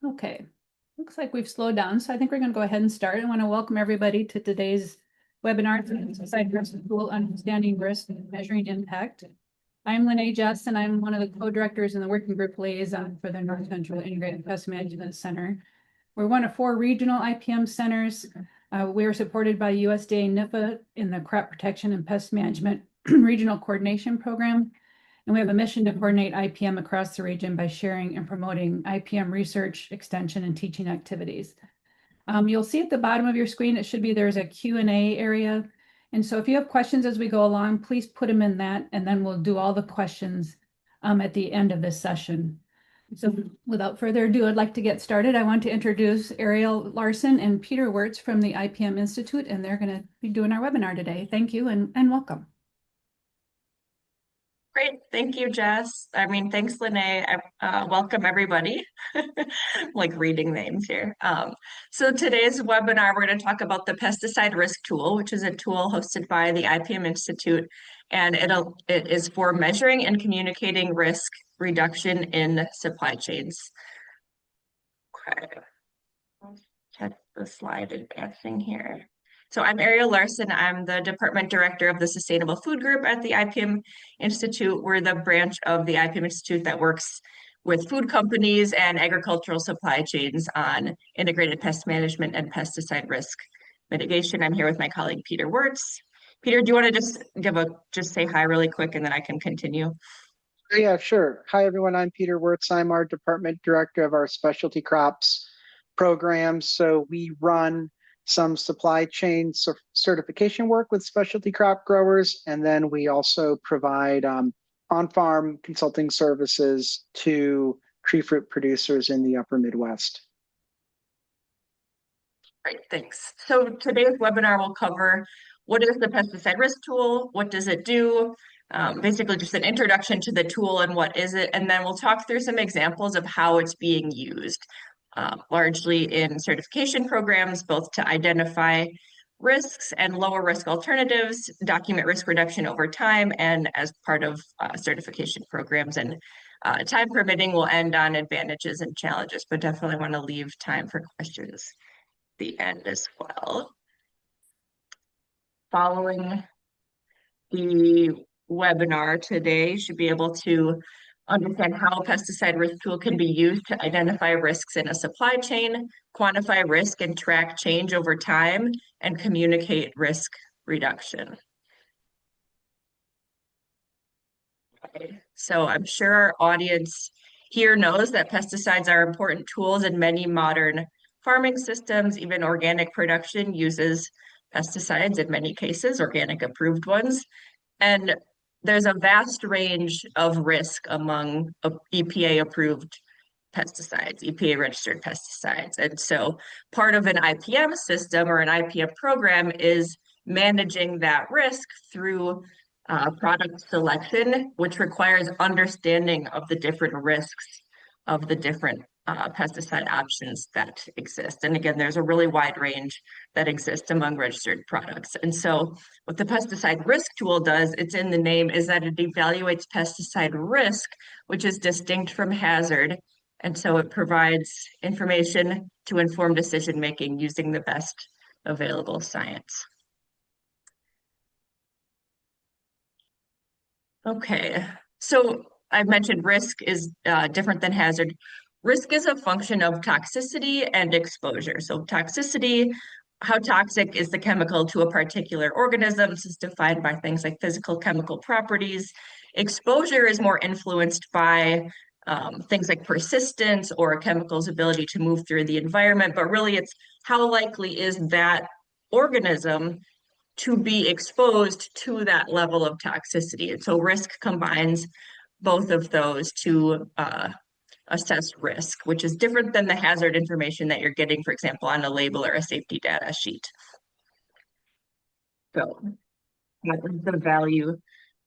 Okay, looks like we've slowed down, so I think we're going to go ahead and start. I want to welcome everybody to today's webinar, Pesticide Risk Tool, Understanding Risk and Measuring Impact. I'm Lene Jess, and I'm one of the co-directors in the working group liaison for the North Central Integrated Pest Management Center. We're one of 4 regional IPM centers. We are supported by USDA NIFA in the Crop Protection and Pest Management Regional Coordination Program. And we have a mission to coordinate IPM across the region by sharing and promoting IPM research, extension, and teaching activities. You'll see at the bottom of your screen, it should be there's a Q&A area. And so if you have questions as we go along, please put them in that, and then we'll do all the questions at the end of this session. So without further ado, I'd like to get started. I want to introduce Ariel, Larson, and Peter Werts from the IPM Institute, and they're going to be doing our webinar today. Thank you and welcome. Great. Thank you, Jess. Thanks, Lene. Welcome, everybody. Like reading names here. So today's webinar, we're going to talk about the Pesticide Risk Tool, which is a tool hosted by the IPM Institute, and it is for measuring and communicating risk reduction in supply chains. Okay. Let's check the slide advancing here. So I'm Ariel Larson. I'm the Department Director of the Sustainable Food Group at the IPM Institute. We're the branch of the IPM Institute that works with food companies and agricultural supply chains on integrated pest management and pesticide risk mitigation. I'm here with my colleague, Peter Werts. Peter, do you want to just say hi really quick and then I can continue? Yeah, sure. Hi, everyone. I'm Peter Werts. I'm our Department Director of our Specialty Crops program. So we run some supply chain certification work with specialty crop growers, and then we also provide on-farm consulting services to tree fruit producers in the upper Midwest. Great, thanks. So today's webinar will cover what is the Pesticide Risk Tool, what does it do, basically just an introduction to the tool and what is it, and then we'll talk through some examples of how it's being used. Largely in certification programs, both to identify risks and lower risk alternatives, document risk reduction over time, and as part of certification programs. And time permitting, we'll end on advantages and challenges, but definitely want to leave time for questions at the end as well. Following the webinar today, you should be able to understand how a pesticide risk tool can be used to identify risks in a supply chain, quantify risk and track change over time, and communicate risk reduction. Okay. So I'm sure our audience here knows that pesticides are important tools in many modern farming systems. Even organic production uses pesticides in many cases, organic approved ones. And there's a vast range of risk among EPA-approved pesticides, EPA-registered pesticides. And so part of an IPM system or an IPM program is managing that risk through product selection, which requires understanding of the different risks of the different pesticide options that exist. And again, there's a really wide range that exists among registered products. And so what the Pesticide Risk Tool does, it's in the name, is that it evaluates pesticide risk, which is distinct from hazard. And so it provides information to inform decision-making using the best available science. Okay, so I mentioned risk is different than hazard. Risk is a function of toxicity and exposure. So toxicity, how toxic is the chemical to a particular organism? This is defined by things like physical chemical properties. Exposure is more influenced by things like persistence or a chemical's ability to move through the environment, but really it's how likely is that organism to be exposed to that level of toxicity. And so risk combines both of those to assess risk, which is different than the hazard information that you're getting, for example, on a label or a safety data sheet. So that is the value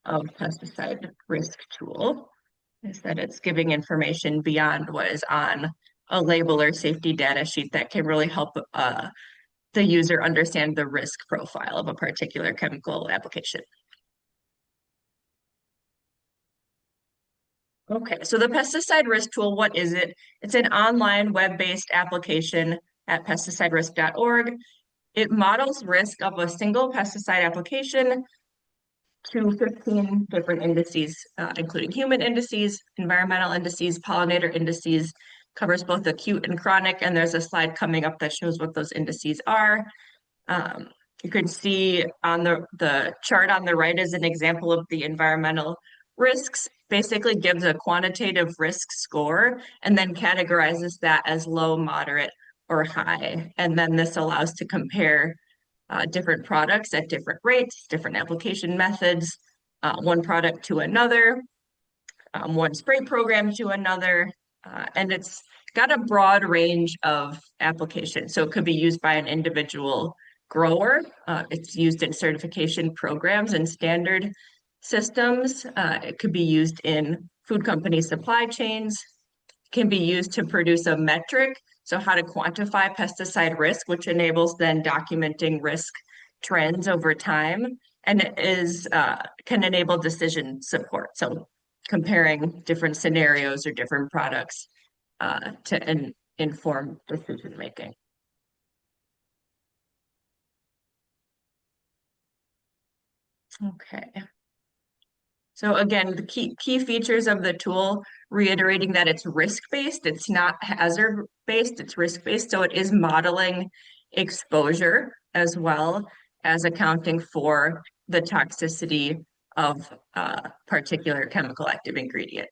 of pesticide risk tool, is that it's giving information beyond what is on a label or safety data sheet that can really help the user understand the risk profile of a particular chemical application. Okay, so the Pesticide Risk Tool, what is it? It's an online web-based application at pesticiderisk.org. It models risk of a single pesticide application to 15 different indices, including human indices, environmental indices, pollinator indices, covers both acute and chronic, and there's a slide coming up that shows what those indices are. You can see on the chart on the right is an example of the environmental risks, basically gives a quantitative risk score and then categorizes that as low, moderate, or high. And then this allows to compare different products at different rates, different application methods, one product to another, one spray program to another, and it's got a broad range of applications. So it could be used by an individual grower. It's used in certification programs and standard systems. It could be used in food company supply chains. It can be used to produce a metric, so how to quantify pesticide risk, which enables then documenting risk trends over time, and it is can enable decision support. So comparing different scenarios or different products to inform decision making. Okay. So again, the key features of the tool, reiterating that it's risk-based, it's not hazard-based, it's risk-based. So it is modeling exposure as well as accounting for the toxicity of a particular chemical active ingredient.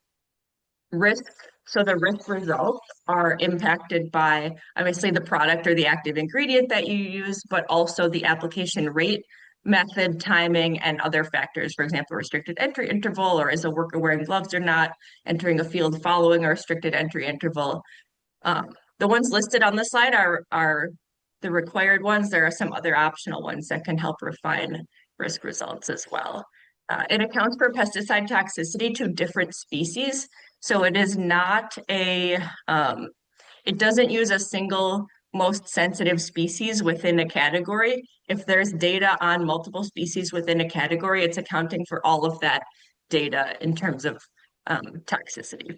Risk, so the risk results are impacted by obviously the product or the active ingredient that you use, but also the application rate, method, timing, and other factors. For example, restricted entry interval, or is a worker wearing gloves or not, entering a field following a restricted entry interval. The ones listed on the slide are the required ones. There are some other optional ones that can help refine risk results as well. It accounts for pesticide toxicity to different species. So it is not it doesn't use a single most sensitive species within a category. If there's data on multiple species within a category, it's accounting for all of that data in terms of toxicity.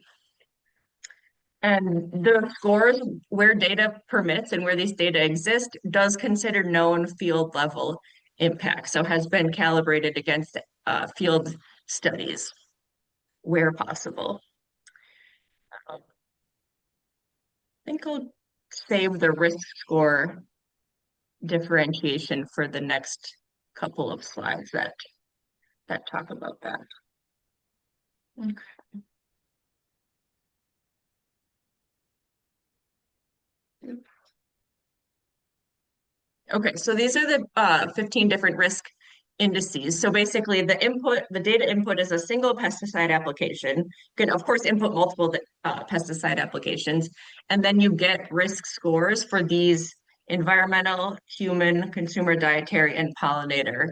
And the scores, where data permits and where these data exist, does consider known field level impact. So has been calibrated against field studies where possible. I think I'll save the risk score differentiation for the next couple of slides that talk about that. Okay. Okay, so these are the 15 different risk indices. So basically the data input is a single pesticide application. You can of course input multiple pesticide applications, and then you get risk scores for these environmental, human, consumer dietary, and pollinator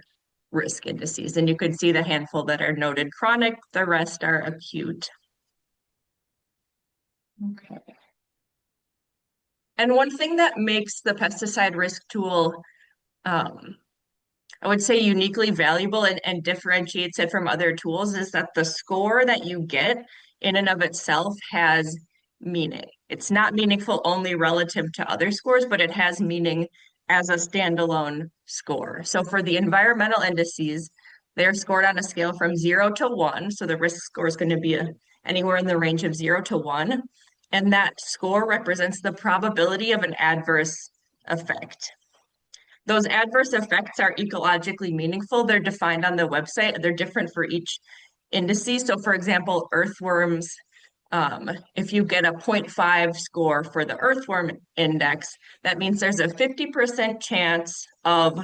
risk indices. And you can see the handful that are noted chronic, the rest are acute. Okay. And one thing that makes the pesticide risk tool I would say uniquely valuable and differentiates it from other tools is that the score that you get in and of itself has meaning. It's not meaningful only relative to other scores, but it has meaning as a standalone score. So for the environmental indices, they're scored on a scale from 0 to 1. So the risk score is going to be anywhere in the range of 0 to 1. And that score represents the probability of an adverse effect. Those adverse effects are ecologically meaningful. They're defined on the website. They're different for each indices. So for example, earthworms, if you get a 0.5 score for the earthworm index, that means there's a 50% chance of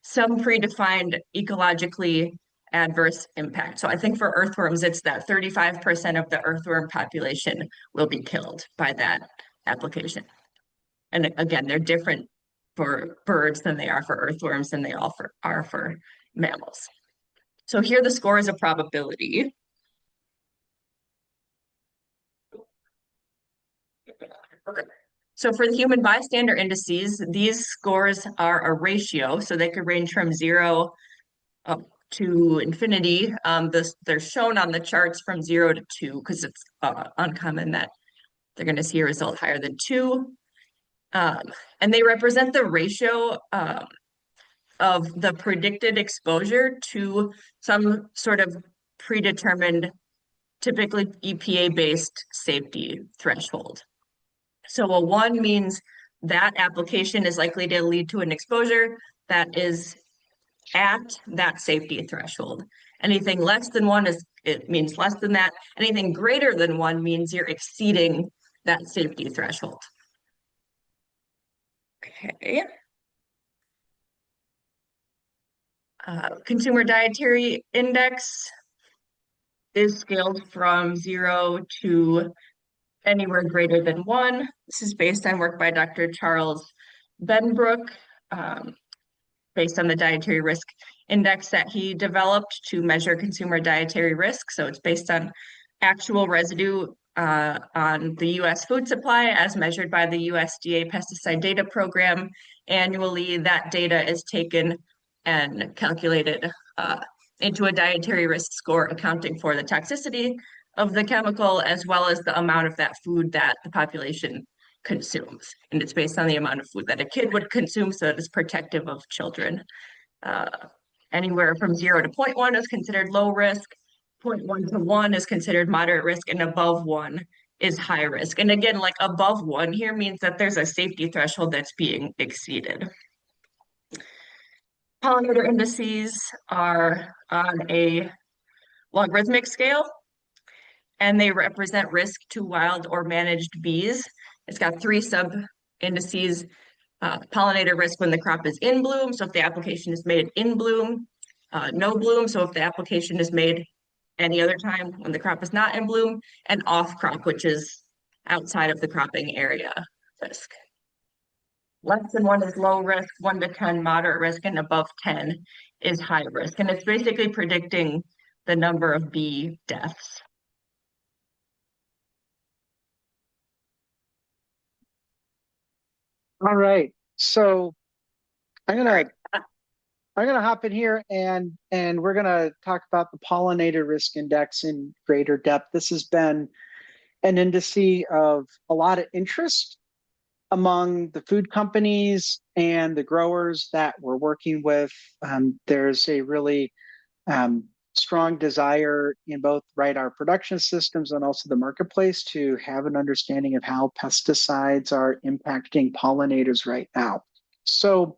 some predefined ecologically adverse impact. So I think for earthworms, it's that 35% of the earthworm population will be killed by that application. And again, they're different for birds than they are for earthworms than they are for mammals. So here the score is a probability. Okay. So for the human bystander indices, these scores are a ratio, so they could range from 0 to infinity. They're shown on the charts from 0 to 2 because it's uncommon that they're going to see a result higher than 2. And they represent the ratio of the predicted exposure to some sort of predetermined, typically EPA-based safety threshold. So a 1 means that application is likely to lead to an exposure that is at that safety threshold. Anything less than 1 it means less than that. Anything greater than 1 means you're exceeding that safety threshold. Okay. Consumer dietary index is scaled from 0 to anywhere greater than 1. This is based on work by Dr. Charles Benbrook, based on the dietary risk index that he developed to measure consumer dietary risk. So it's based on actual residue on the U.S. food supply as measured by the USDA Pesticide Data Program. Annually, that data is taken and calculated into a dietary risk score accounting for the toxicity of the chemical as well as the amount of that food that the population consumes. And it's based on the amount of food that a kid would consume, so it is protective of children. Anywhere from 0 to 0.1 is considered low risk, 0.1 to 1 is considered moderate risk, and above 1 is high risk. And again, like above 1 here means that there's a safety threshold that's being exceeded. Pollinator indices are on a logarithmic scale, and they represent risk to wild or managed bees. It's got 3 sub-indices. Pollinator risk when the crop is in bloom, so if the application is made in bloom. No bloom, so if the application is made any other time when the crop is not in bloom. And off crop, which is outside of the cropping area risk. Less than 1 is low risk, 1 to 10 moderate risk, and above 10 is high risk. And it's basically predicting the number of bee deaths. All right. So I'm gonna hop in here and we're gonna talk about the pollinator risk index in greater depth. This has been an indice of a lot of interest among the food companies and the growers that we're working with. There's a really strong desire in both our production systems and also the marketplace to have an understanding of how pesticides are impacting pollinators right now. So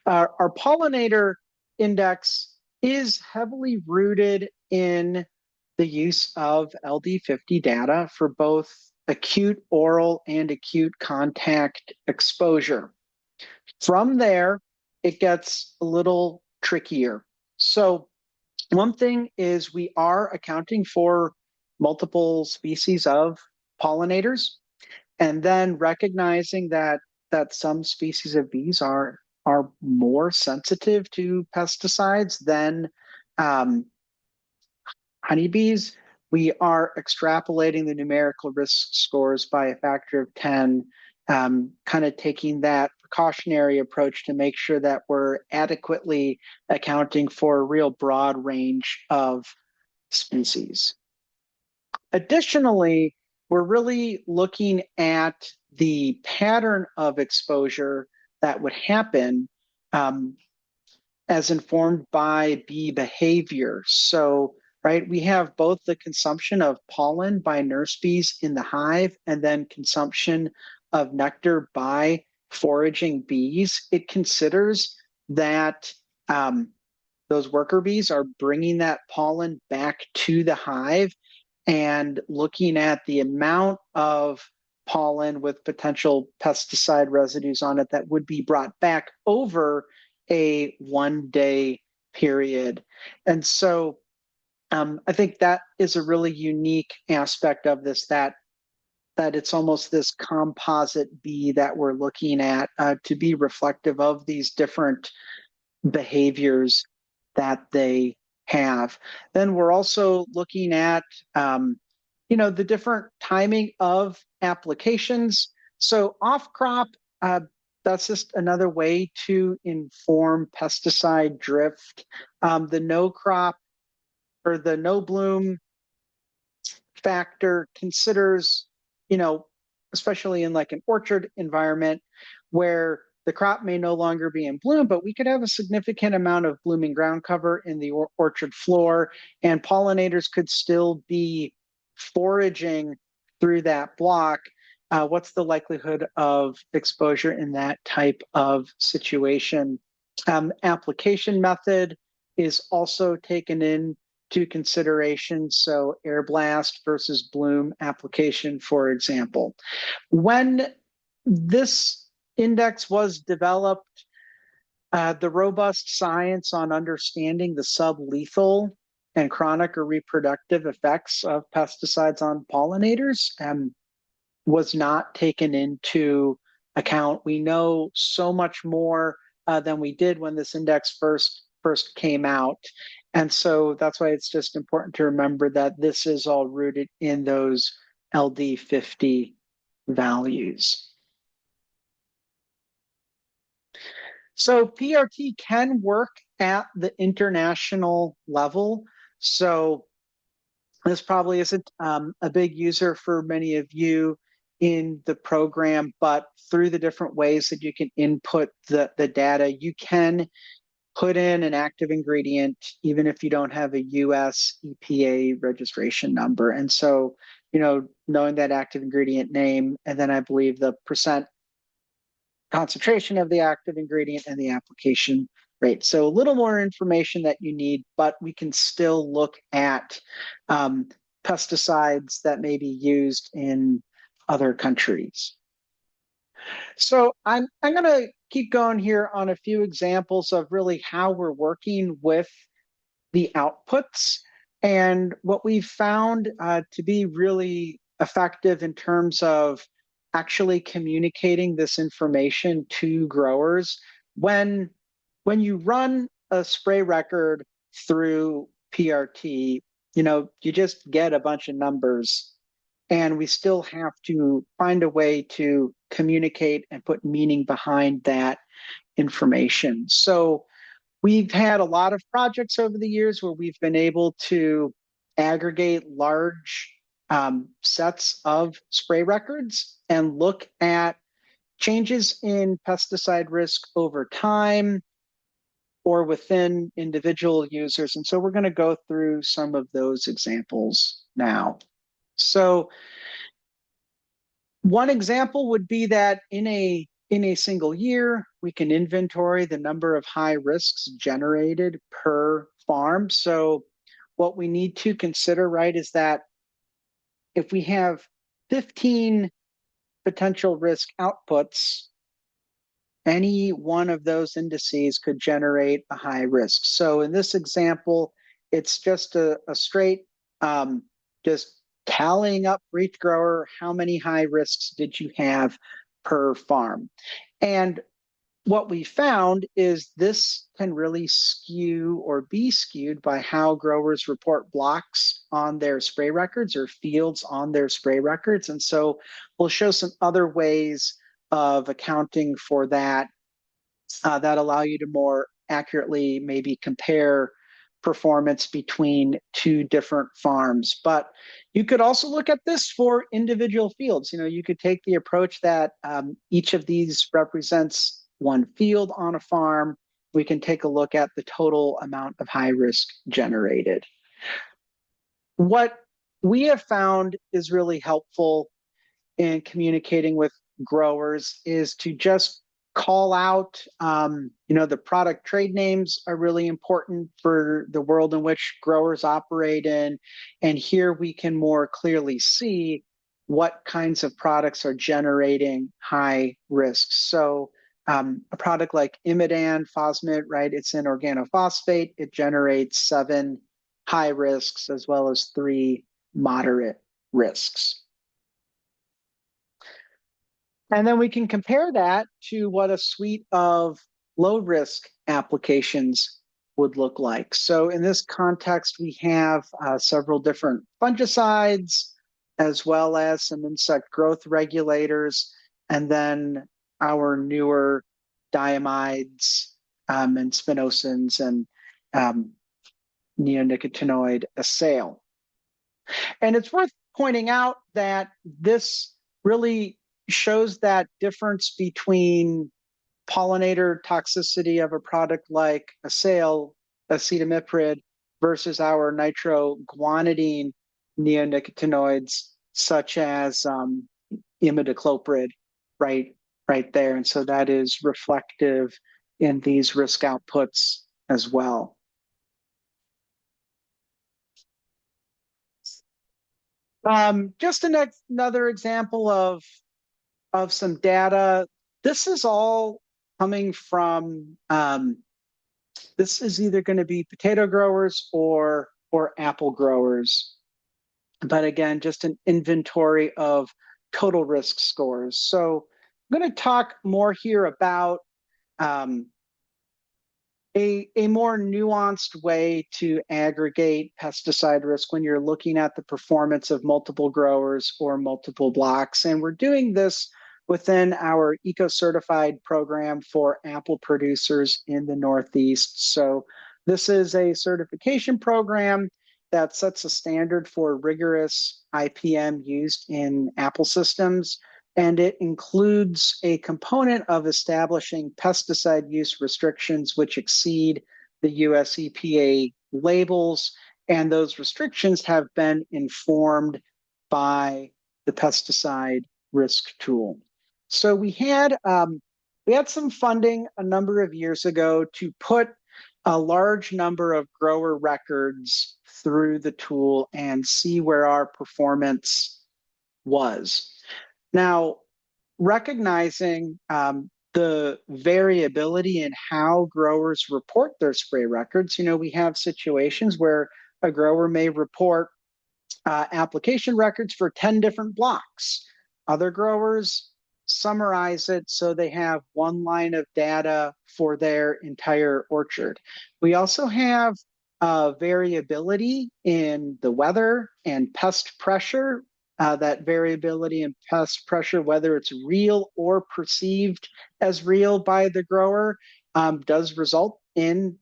our pollinator index is heavily rooted in the use of LD50 data for both acute oral and acute contact exposure. From there, it gets a little trickier. So one thing is we are accounting for multiple species of pollinators, and then recognizing that some species of bees are more sensitive to pesticides than honeybees. We are extrapolating the numerical risk scores by a factor of 10, kind of taking that precautionary approach to make sure that we're adequately accounting for a real broad range of species. Additionally, we're really looking at the pattern of exposure that would happen as informed by bee behavior. So, we have both the consumption of pollen by nurse bees in the hive and then consumption of nectar by foraging bees. It considers that those worker bees are bringing that pollen back to the hive and looking at the amount of pollen with potential pesticide residues on it that would be brought back over a 1-day period. And so I think that is a really unique aspect of this, that it's almost this composite bee that we're looking at to be reflective of these different behaviors that they have. Then we're also looking at, the different timing of applications. So off crop, that's just another way to inform pesticide drift. The no crop or the no bloom factor considers, especially in like an orchard environment where the crop may no longer be in bloom, but we could have a significant amount of blooming ground cover in the orchard floor, and pollinators could still be foraging through that block. What's the likelihood of exposure in that type of situation? Application method is also taken into consideration. So air blast versus bloom application, for example. When this index was developed, the robust science on understanding the sublethal and chronic or reproductive effects of pesticides on pollinators was not taken into account. We know so much more than we did when this index first came out. And so that's why it's just important to remember that this is all rooted in those LD50 values. So PRT can work at the international level. So this probably isn't a big user for many of you in the program, but through the different ways that you can input the data, you can put in an active ingredient, even if you don't have a US EPA registration number. And so, knowing that active ingredient name, and then I believe the percent concentration of the active ingredient and the application rate. So a little more information that you need, but we can still look at pesticides that may be used in other countries. So I'm going to keep going here on a few examples of really how we're working with the outputs and what we've found to be really effective in terms of actually communicating this information to growers. When you run a spray record through PRT, you just get a bunch of numbers, and we still have to find a way to communicate and put meaning behind that information. So we've had a lot of projects over the years where we've been able to aggregate large sets of spray records and look at changes in pesticide risk over time or within individual users. And so we're going to go through some of those examples now. So one example would be that in a single year, we can inventory the number of high risks generated per farm. So what we need to consider, right, is that if we have 15 potential risk outputs, any one of those indices could generate a high risk. So in this example, it's just a straight, just tallying up for each grower, how many high risks did you have per farm? And what we found is this can really skew or be skewed by how growers report blocks on their spray records or fields on their spray records. And so we'll show some other ways of accounting for that that allow you to more accurately maybe compare performance between two different farms. But you could also look at this for individual fields. You could take the approach that each of these represents one field on a farm. We can take a look at the total amount of high risk generated. What we have found is really helpful in communicating with growers is to just call out, the product trade names are really important for the world in which growers operate in. And here we can more clearly see what kinds of products are generating high risks. So a product like Imidan, Phosmid, right? It's an organophosphate. It generates 7 high risks as well as 3 moderate risks. And then we can compare that to what a suite of low-risk applications would look like. So in this context, we have several different fungicides, as well as some insect growth regulators, and then our newer diamides and spinosins and neonicotinoid assail. And it's worth pointing out that this really shows that difference between pollinator toxicity of a product like assail, acetamiprid, versus our nitroguanidine neonicotinoids, such as imidacloprid, right there. And so that is reflective in these risk outputs as well. Just another example of some data. This is all coming from, this is either going to be potato growers or apple growers. But again, just an inventory of total risk scores. So I'm going to talk more here about a more nuanced way to aggregate pesticide risk when you're looking at the performance of multiple growers or multiple blocks. And we're doing this within our eco-certified program for apple producers in the Northeast. So this is a certification program that sets a standard for rigorous IPM used in apple systems. And it includes a component of establishing pesticide use restrictions which exceed the US EPA labels. And those restrictions have been informed by the Pesticide Risk Tool. So we had some funding a number of years ago to put a large number of grower records through the tool and see where our performance was. Now, recognizing the variability in how growers report their spray records, we have situations where a grower may report application records for 10 different blocks. Other growers summarize it so they have one line of data for their entire orchard. We also have variability in the weather and pest pressure. That variability in pest pressure, whether it's real or perceived as real by the grower, does result in,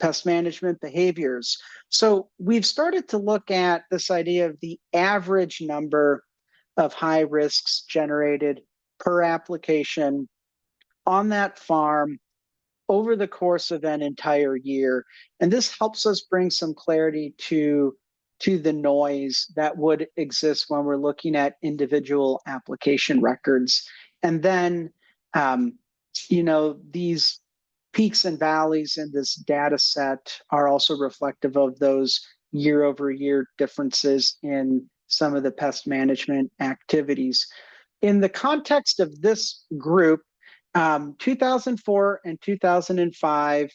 pest management behaviors. So we've started to look at this idea of the average number of high risks generated per application on that farm over the course of an entire year. And this helps us bring some clarity to the noise that would exist when we're looking at individual application records. And then, these peaks and valleys in this data set are also reflective of those year-over-year differences in some of the pest management activities. In the context of this group, 2004 and 2005,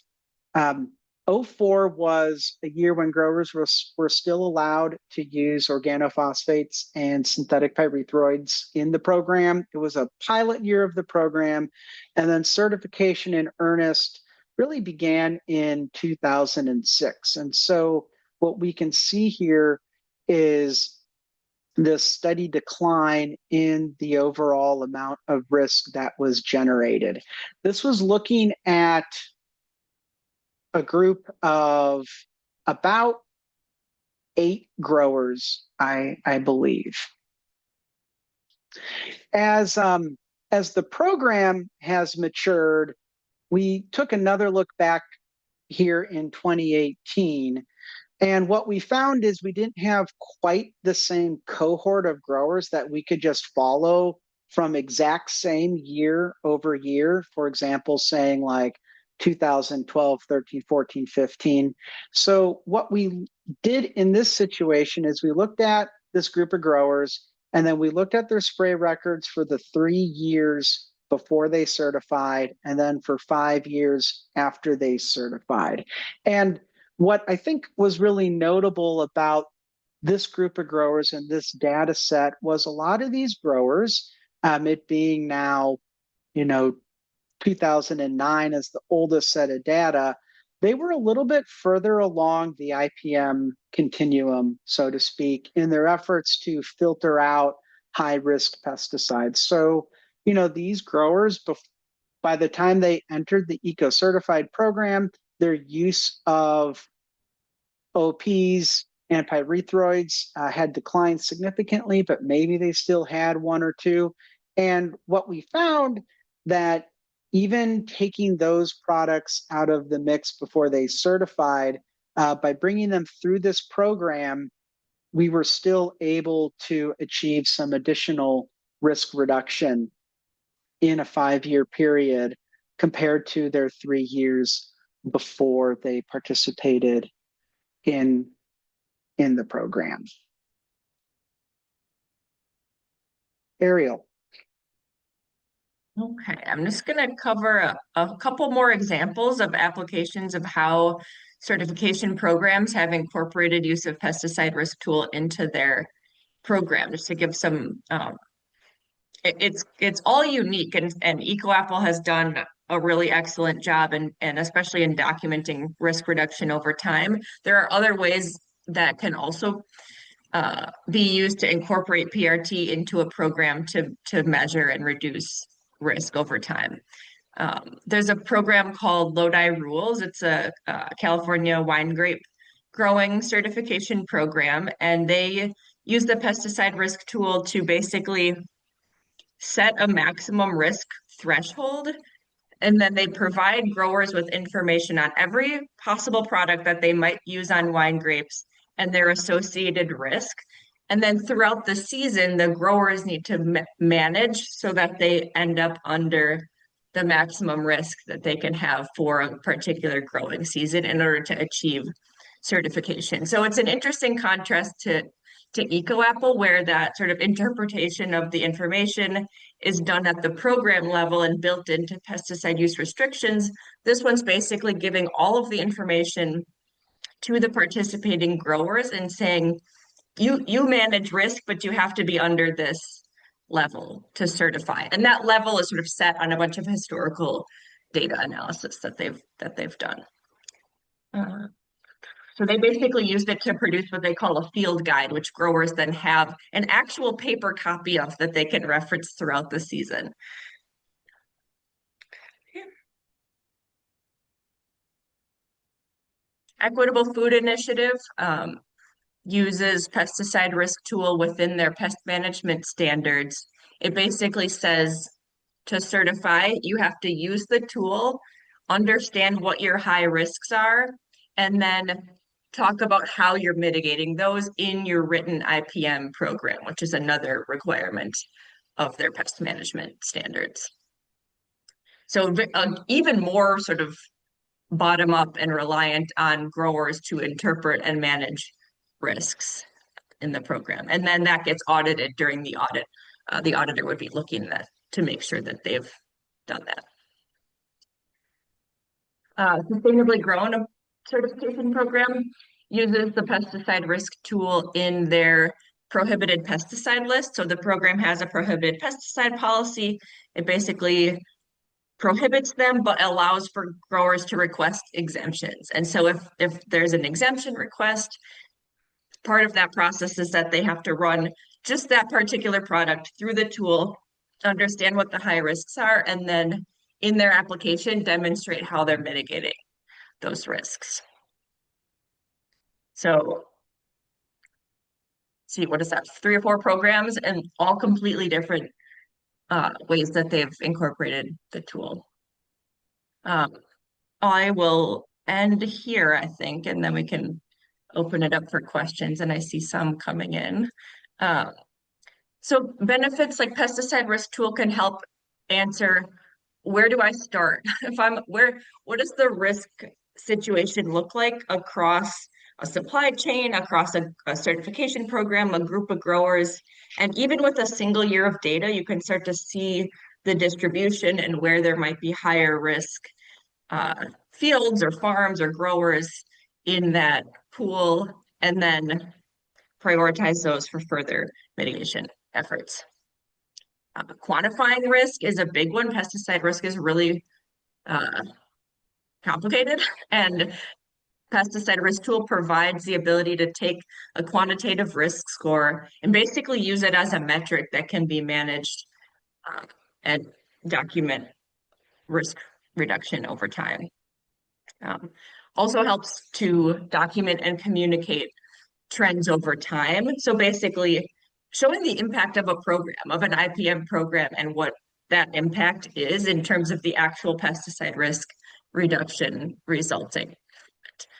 04 was a year when growers were still allowed to use organophosphates and synthetic pyrethroids in the program. It was a pilot year of the program, and then certification in earnest really began in 2006. And so what we can see here is this steady decline in the overall amount of risk that was generated. This was looking at a group of about 8 growers, I believe. As the program has matured, we took another look back here in 2018. And what we found is we didn't have quite the same cohort of growers that we could just follow from exact same year over year. For example, saying like 2012, 13, 14, 15. So what we did in this situation is we looked at this group of growers, and then we looked at their spray records for the 3 years before they certified, and then for 5 years after they certified. And what I think was really notable about this group of growers and this data set was a lot of these growers, it being now, 2009 as the oldest set of data, they were a little bit further along the IPM continuum, so to speak, in their efforts to filter out high-risk pesticides. So these growers, by the time they entered the eco-certified program, their use of OPs, anti-pyrethroids, had declined significantly, but maybe they still had one or two. And what we found that even taking those products out of the mix before they certified, by bringing them through this program, we were still able to achieve some additional risk reduction in a 5-year period compared to their 3 years before they participated in the program. Ariel. Okay, I'm just going to cover a couple more examples of applications of how certification programs have incorporated use of pesticide risk tool into their program, just to give some it's all unique, and EcoApple has done a really excellent job, and especially in documenting risk reduction over time. There are other ways that can also be used to incorporate PRT into a program to measure and reduce risk over time. There's a program called Lodi Rules. It's a California wine grape growing certification program, and they use the pesticide risk tool to basically set a maximum risk threshold, and then they provide growers with information on every possible product that they might use on wine grapes and their associated risk. And then throughout the season, the growers need to manage so that they end up under the maximum risk that they can have for a particular growing season in order to achieve certification. So it's an interesting contrast to EcoApple, where that sort of interpretation of the information is done at the program level and built into pesticide use restrictions. This one's basically giving all of the information to the participating growers and saying, you manage risk, but you have to be under this level to certify. And that level is sort of set on a bunch of historical data analysis that they've done. So they basically used it to produce what they call a field guide, which growers then have an actual paper copy of that they can reference throughout the season. Equitable Food Initiative uses pesticide risk tool within their pest management standards. It basically says to certify, you have to use the tool, understand what your high risks are, and then talk about how you're mitigating those in your written IPM program, which is another requirement of their pest management standards. So even more sort of bottom up and reliant on growers to interpret and manage risks in the program. And then that gets audited during the audit. The auditor would be looking at to make sure that they've done that. Sustainably Grown certification program uses the pesticide risk tool in their prohibited pesticide list. So the program has a prohibited pesticide policy. It basically prohibits them, but allows for growers to request exemptions. And so if there's an exemption request, part of that process is that they have to run just that particular product through the tool, understand what the high risks are, and then in their application, demonstrate how they're mitigating those risks. So, see, what is that? 3 or 4 programs and all completely different ways that they've incorporated the tool. I will end here, I think, and then we can open it up for questions, and I see some coming in. So benefits like pesticide risk tool can help answer, where do I start? What does the risk situation look like across a supply chain, across a certification program, a group of growers? And even with a single year of data, you can start to see the distribution and where there might be higher risk fields or farms or growers in that pool, and then prioritize those for further mitigation efforts. Quantifying risk is a big one. Pesticide risk is really complicated, and pesticide risk tool provides the ability to take a quantitative risk score and basically use it as a metric that can be managed and document risk reduction over time. Also helps to document and communicate trends over time. So basically showing the impact of a program, of an IPM program, and what that impact is in terms of the actual pesticide risk reduction resulting.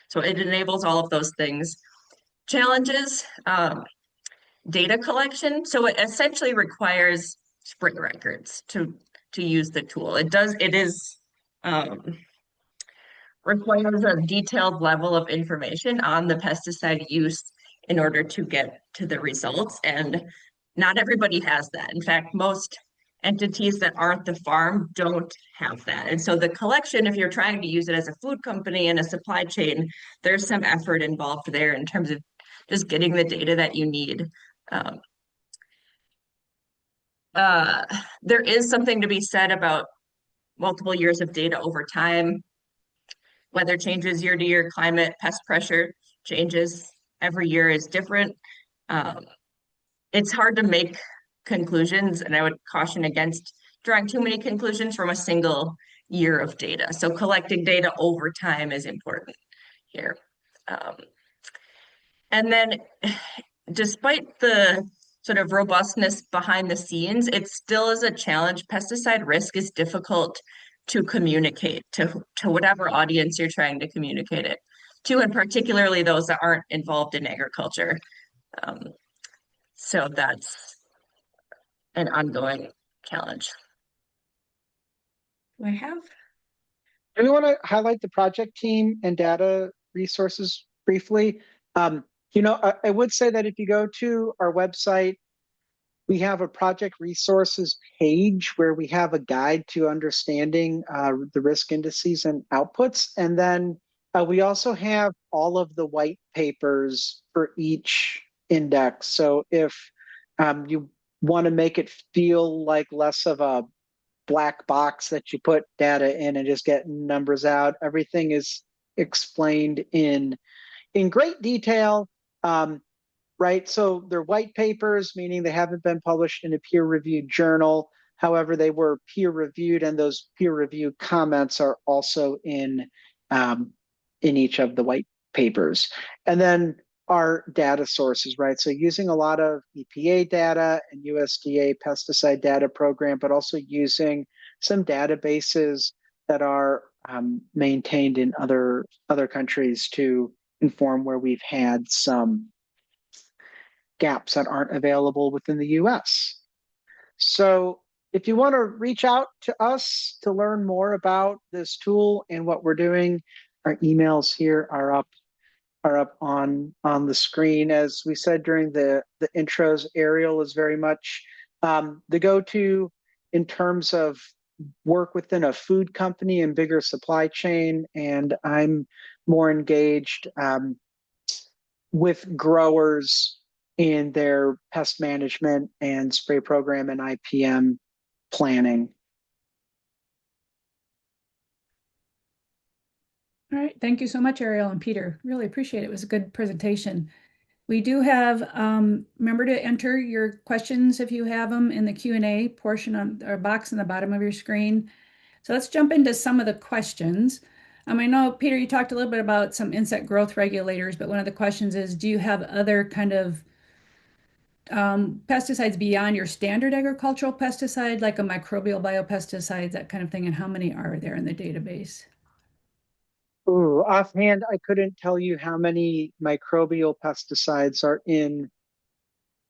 So it enables all of those things. Challenges, data collection. So it essentially requires spray records to use the tool. It is requires a detailed level of information on the pesticide use in order to get to the results. And not everybody has that. In fact, most entities that aren't the farm don't have that. And so the collection, if you're trying to use it as a food company and a supply chain, there's some effort involved there in terms of just getting the data that you need. Um, there is something to be said about multiple years of data over time. Weather changes year to year, climate, pest pressure changes every year is different. Um, it's hard to make conclusions, and I would caution against drawing too many conclusions from a single year of data. So collecting data over time is important here. Um, and then despite the sort of robustness behind the scenes, it still is a challenge. Pesticide risk is difficult to communicate to whatever audience you're trying to communicate it to, and particularly those that aren't involved in agriculture. So that's an ongoing challenge. Do I have? Do we want to highlight the project team and data resources briefly? I would say that if you go to our website, we have a project resources page where we have a guide to understanding the risk indices and outputs. And then we also have all of the white papers for each index. So if you want to make it feel like less of a black box that you put data in and just get numbers out, everything is explained in great detail. Right? So they're white papers, meaning they haven't been published in a peer-reviewed journal. However, they were peer-reviewed, and those peer-reviewed comments are also in each of the white papers. And then our data sources, right? So using a lot of EPA data and USDA pesticide data program, but also using some databases that are maintained in other countries to inform where we've had some gaps that aren't available within the US. So if you want to reach out to us to learn more about this tool and what we're doing, our emails here are up on the screen. As we said during the intros, Ariel is very much the go-to in terms of work within a food company and bigger supply chain, and I'm more engaged with growers in their pest management and spray program and IPM planning. All right, thank you so much, Ariel and Peter. Really appreciate it. It was a good presentation. We do have, remember to enter your questions if you have them in the Q&A portion on our box on the bottom of your screen. So let's jump into some of the questions. I know, Peter, you talked a little bit about some insect growth regulators, but one of the questions is, do you have other kind of pesticides beyond your standard agricultural pesticide, like a microbial biopesticide, that kind of thing, and how many are there in the database? Ooh, offhand, I couldn't tell you how many microbial pesticides are in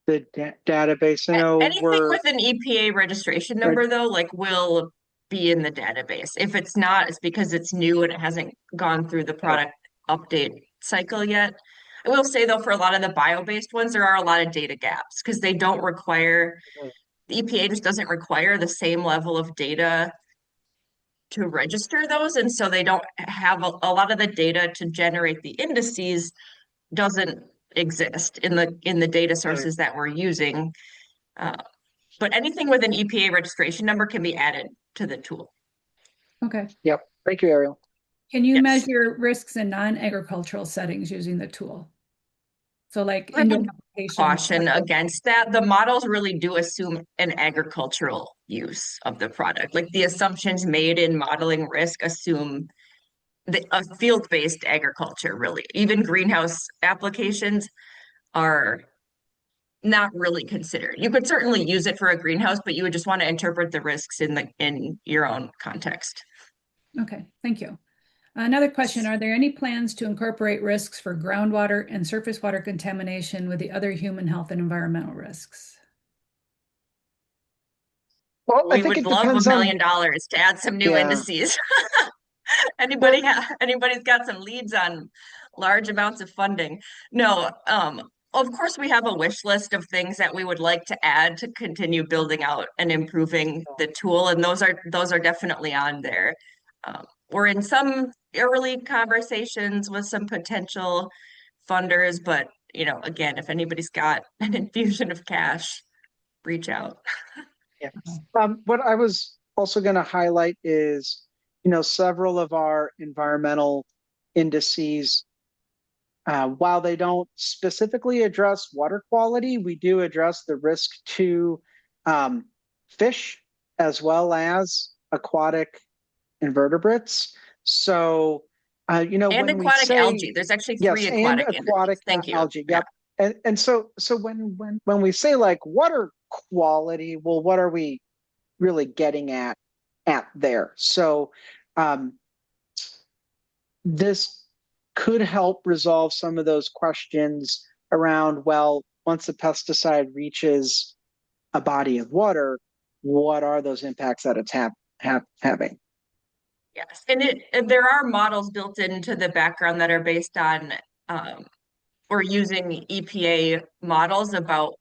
the database. I know anything with an EPA registration number, though, like will be in the database. If it's not, it's because it's new and it hasn't gone through the product update cycle yet. I will say, though, for a lot of the bio-based ones, there are a lot of data gaps because they don't require, the EPA just doesn't require the same level of data to register those. And so they don't have a lot of the data to generate the indices doesn't exist in the data sources that we're using. But anything with an EPA registration number can be added to the tool. Okay. Yep. Thank you, Ariel. Can you Yes. measure risks in non-agricultural settings using the tool? So like indoor caution against that. The models really do assume an agricultural use of the product. Like the assumptions made in modeling risk assume a field-based agriculture, really. Even greenhouse applications are not really considered. You could certainly use it for a greenhouse, but you would just want to interpret the risks in your own context. Okay, thank you. Another question, are there any plans to incorporate risks for groundwater and surface water contamination with the other human health and environmental risks? Well, I We think would it love $1 depends on, million to add some new yeah. indices. Well, Anybody's got some leads on large amounts of funding? No, of course we have a wish list of things that we would like to add to continue building out and improving the tool, and those are definitely on there. We're in some early conversations with some potential funders, but again, if anybody's got an infusion of cash, reach out. yeah. What I was also going to highlight is, several of our environmental indices, while they don't specifically address water quality, we do address the risk to fish as well as aquatic invertebrates. So, And when we aquatic say, algae, there's actually yes, three and aquatic aquatic indices. Thank you. algae, Yeah. yep. And so when we say like water quality, well, what are we really getting at there? So, um, this could help resolve some of those questions around, well, once a pesticide reaches a body of water, what are those impacts that it's having? Yes, and there are models built into the background that are based on or using EPA models about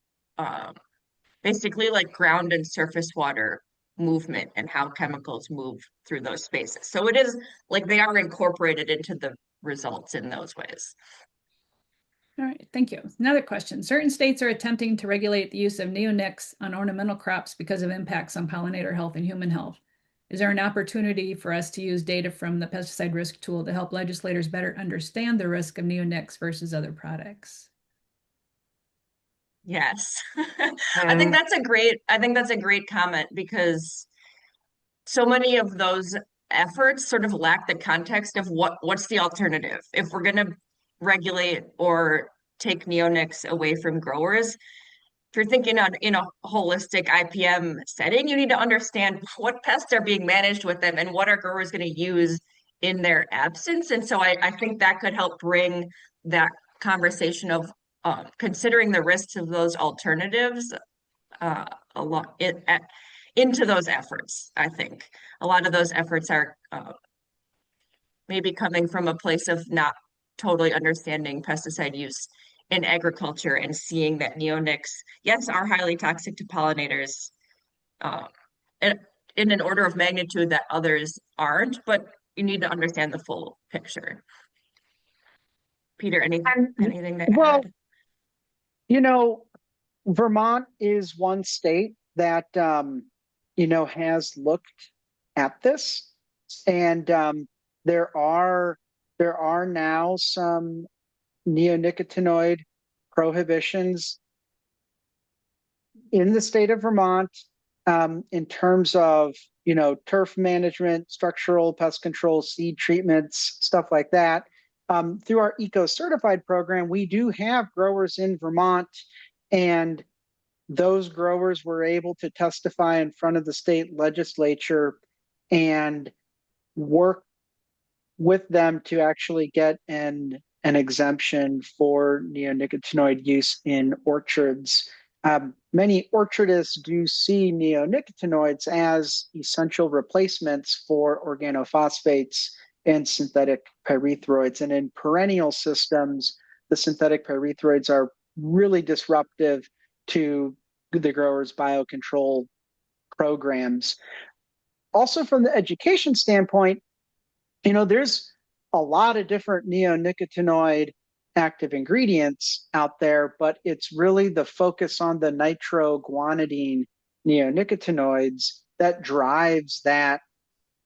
basically like ground and surface water movement and how chemicals move through those spaces. So it is like they are incorporated into the results in those ways. All right, thank you. Another question. Certain states are attempting to regulate the use of neonics on ornamental crops because of impacts on pollinator health and human health. Is there an opportunity for us to use data from the Pesticide Risk Tool to help legislators better understand the risk of neonics versus other products? Yes. I think that's a great comment because so many of those efforts sort of lack the context of what's the alternative. If we're going to regulate or take neonics away from growers, if you're thinking in a holistic IPM setting, you need to understand what pests are being managed with them and what are growers going to use in their absence. And so I think that could help bring that conversation of considering the risks of those alternatives along into those efforts. I think a lot of those efforts are maybe coming from a place of not totally understanding pesticide use in agriculture and seeing that neonics, yes, are highly toxic to pollinators, in, in an order of magnitude that others aren't, but you need to understand the full picture. Peter, anything to Well, add? Vermont is one state that has looked at this, and there are now some neonicotinoid prohibitions in the state of Vermont, in terms of turf management, structural pest control, seed treatments, stuff like that. Through our Eco Certified program, we do have growers in Vermont, and those growers were able to testify in front of the state legislature and work with them to actually get an exemption for neonicotinoid use in orchards. Many orchardists do see neonicotinoids as essential replacements for organophosphates and synthetic pyrethroids. And in perennial systems, the synthetic pyrethroids are really disruptive to the growers' biocontrol programs. Also, from the education standpoint, there's a lot of different neonicotinoid active ingredients out there, but it's really the focus on the nitroguanidine neonicotinoids that drives that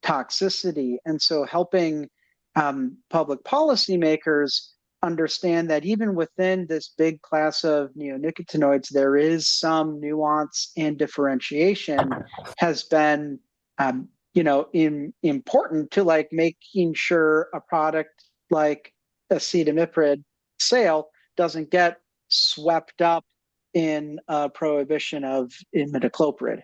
toxicity. And so helping public policymakers understand that even within this big class of neonicotinoids, there is some nuance and differentiation has been, important to like making sure a product like acetamiprid sale doesn't get swept up in a prohibition of imidacloprid.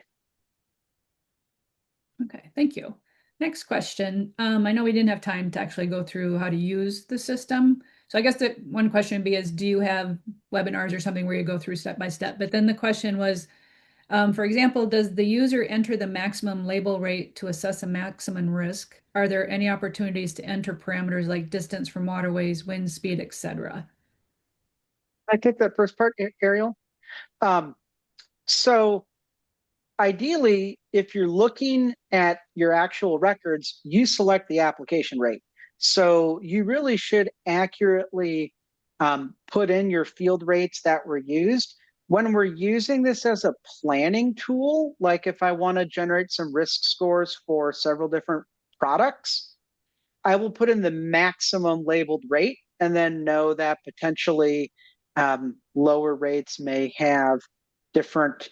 Okay, thank you. Next question. I know we didn't have time to actually go through how to use the system. So I guess the one question would be is, do you have webinars or something where you go through step by step? But then the question was, for example, does the user enter the maximum label rate to assess a maximum risk? Are there any opportunities to enter parameters like distance from waterways, wind speed, etc.? I take that first part, Ariel. So ideally, if you're looking at your actual records, you select the application rate. So you really should accurately put in your field rates that were used. When we're using this as a planning tool, like if I want to generate some risk scores for several different products, I will put in the maximum labeled rate and then know that potentially lower rates may have different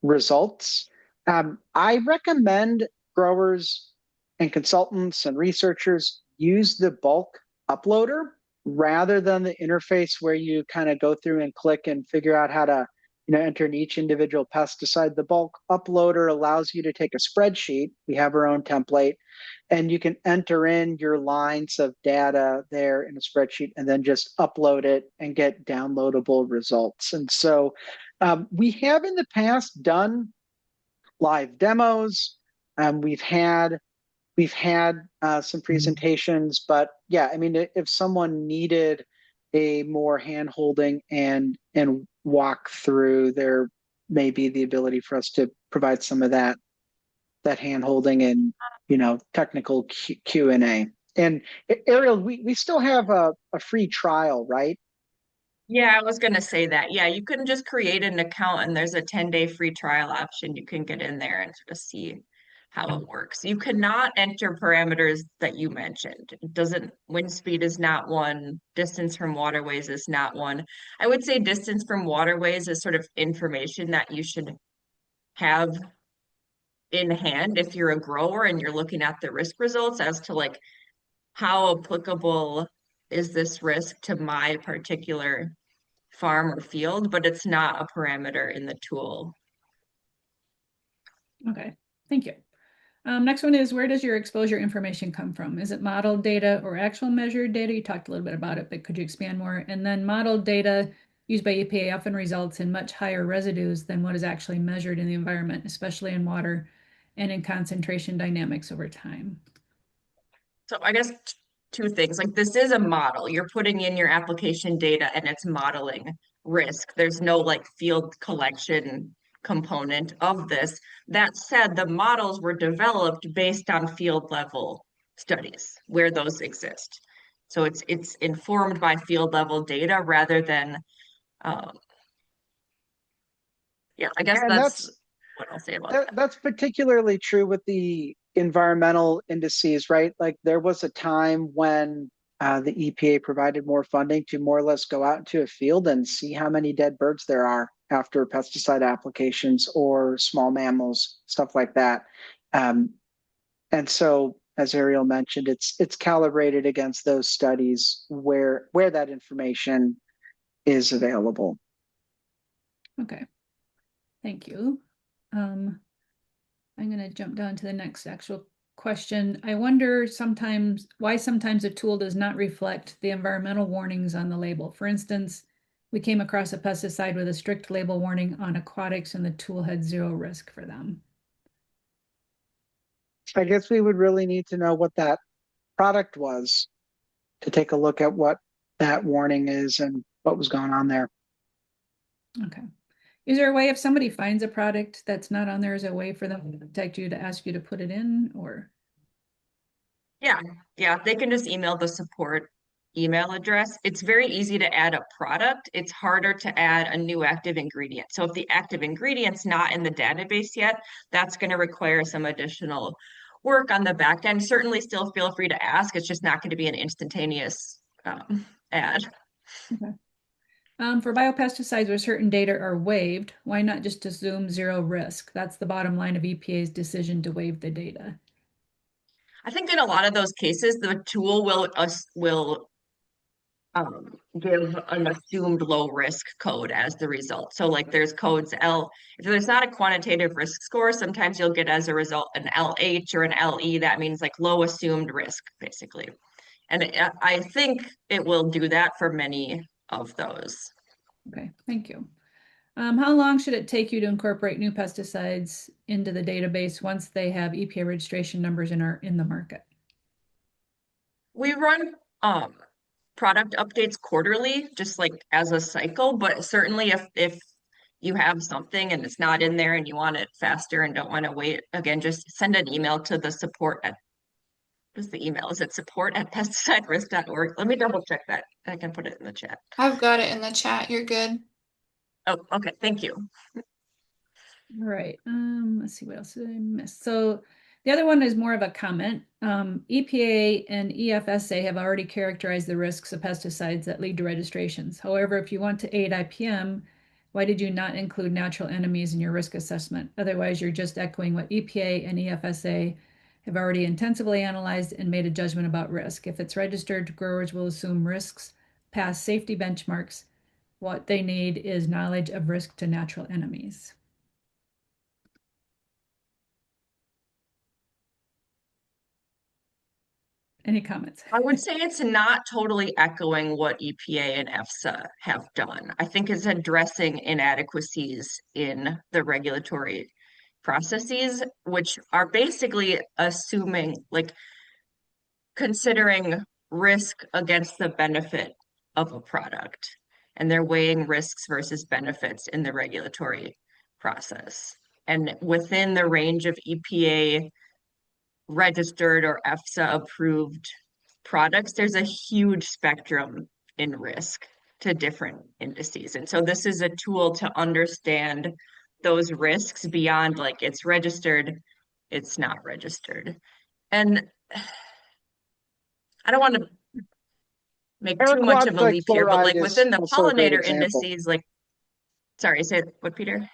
results. I recommend growers and consultants and researchers use the bulk uploader rather than the interface where you kind of go through and click and figure out how to enter in each individual pesticide. The bulk uploader allows you to take a spreadsheet. We have our own template, and you can enter in your lines of data there in a spreadsheet and then just upload it and get downloadable results. And so we have in the past done live demos. We've had some presentations, but yeah, I mean, if someone needed a more hand holding and walk through, there may be the ability for us to provide some of that hand holding and technical Q&A. And Ariel, we still have a free trial, right? Yeah, I was going to say that. Yeah, you couldn't just create an account and there's a 10-day free trial option. You can get in there and sort of see how it works. You cannot enter parameters that you mentioned. It doesn't, wind speed is not one, distance from waterways is not one. I would say distance from waterways is sort of information that you should have in hand if you're a grower and you're looking at the risk results as to like how applicable is this risk to my particular farm or field, but it's not a parameter in the tool. Okay, thank you. Next one is, where does your exposure information come from? Is it modeled data or actual measured data? You talked a little bit about it, but could you expand more? And then modeled data used by EPA often results in much higher residues than what is actually measured in the environment, especially in water and in concentration dynamics over time. So I guess two things. Like this is a model. You're putting in your application data and it's modeling risk. There's no like field collection component of this. That said, the models were developed based on field level studies where those exist. So it's informed by field level data rather than yeah, I guess And that's what I'll say about that. that's particularly true with the environmental indices, right? Like there was a time when the EPA provided more funding to more or less go out into a field and see how many dead birds there are after pesticide applications or small mammals, stuff like that. And so, as Ariel mentioned, it's calibrated against those studies where that information is available. Okay, thank you. I'm going to jump down to the next actual question. I wonder why sometimes a tool does not reflect the environmental warnings on the label. For instance, we came across a pesticide with a strict label warning on aquatics and the tool had zero risk for them. I guess we would really need to know what that product was to take a look at what that warning is and what was going on there. Okay. Is there a way if somebody finds a product that's not on there, is there a way for them to contact you to ask you to put it in or? Yeah, they can just email the support email address. It's very easy to add a product. It's harder to add a new active ingredient. So if the active ingredient's not in the database yet, that's going to require some additional work on the back end. Certainly still feel free to ask. It's just not going to be an instantaneous add. Okay. For biopesticides where certain data are waived, why not just assume zero risk? That's the bottom line of EPA's decision to waive the data. I think in a lot of those cases, the tool will give an assumed low risk code as the result. So like there's codes L, if there's not a quantitative risk score, sometimes you'll get as a result an LH or an LE. That means like low assumed risk, basically. And I think it will do that for many of those. Okay, thank you. How long should it take you to incorporate new pesticides into the database once they have EPA registration numbers and are in the market? We run product updates quarterly, just like as a cycle, but certainly if you have something and it's not in there and you want it faster and don't want to wait, again, just send an email to the support at what's the email? Is it support@pesticiderisk.org? Let me double check that. I can put it in the chat. I've got it in the chat. You're good. Oh, okay. Thank you. All right. Let's see what else did I miss. So the other one is more of a comment. EPA and EFSA have already characterized the risks of pesticides that lead to registrations. However, if you want to aid IPM, why did you not include natural enemies in your risk assessment? Otherwise, you're just echoing what EPA and EFSA have already intensively analyzed and made a judgment about risk. If it's registered, growers will assume risks past safety benchmarks. What they need is knowledge of risk to natural enemies. Any comments? I would say it's not totally echoing what EPA and EFSA have done. I think it's addressing inadequacies in the regulatory processes, which are basically assuming, like, considering risk against the benefit of a product. And they're weighing risks versus benefits in the regulatory process. And within the range of EPA registered or EFSA approved products, there's a huge spectrum in risk to different indices. And so this is a tool to understand those risks beyond like it's registered, it's not registered. And I don't want to make too much of a leap here, but like Paraquat within the also a great pollinator example. indices, like, sorry, say what, Peter?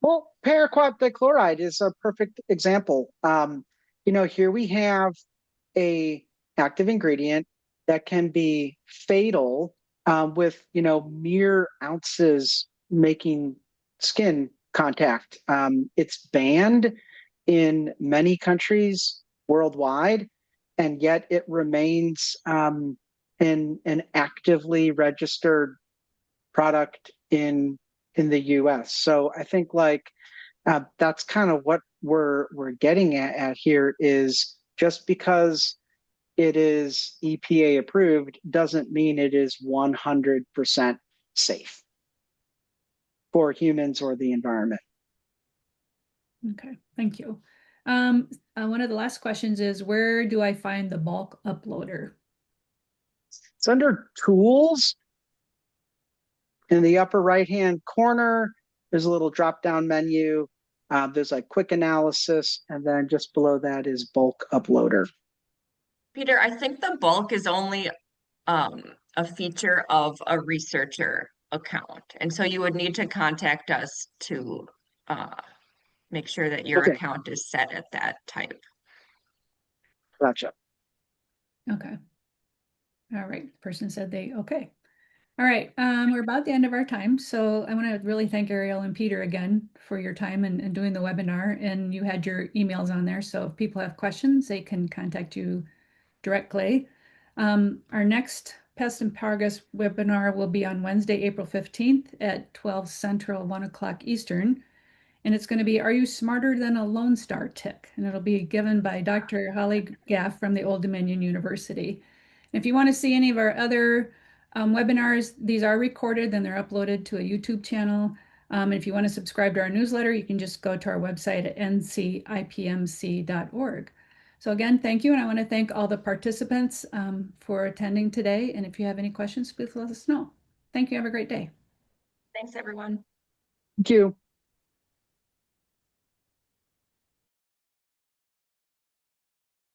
Well, paraquat dichloride is a perfect example. Here we have a active ingredient that can be fatal with, mere ounces making skin contact. It's banned in many countries worldwide, and yet it remains an actively registered product in the US. So I think that's kind of what we're getting at here is just because it is EPA approved doesn't mean it is 100% safe for humans or the environment. Okay, thank you. One of the last questions is, where do I find the bulk uploader? It's under tools in the upper right-hand corner. There's a little drop-down menu. There's like quick analysis, and then just below that is bulk uploader. Peter, I think the bulk is only a feature of a researcher account. And so you would need to contact us to make sure that your account is set at that type. Gotcha. Okay. All right. The person said okay. All right. We're about the end of our time. So I want to really thank Ariel and Peter again for your time and doing the webinar. And you had your emails on there. So if people have questions, they can contact you directly. Our next Pest and Paragus webinar will be on Wednesday, April 15th at 12 Central, 1 o'clock Eastern. And it's going to be, Are You Smarter Than a Lone Star Tick? And it'll be given by Dr. Holly Gaff from the Old Dominion University. And if you want to see any of our other webinars, these are recorded, then they're uploaded to a YouTube channel. And if you want to subscribe to our newsletter, you can just go to our website at ncipmc.org. So again, thank you. And I want to thank all the participants for attending today. And if you have any questions, please let us know. Thank you. Have a great day. Thanks, everyone. Thank you.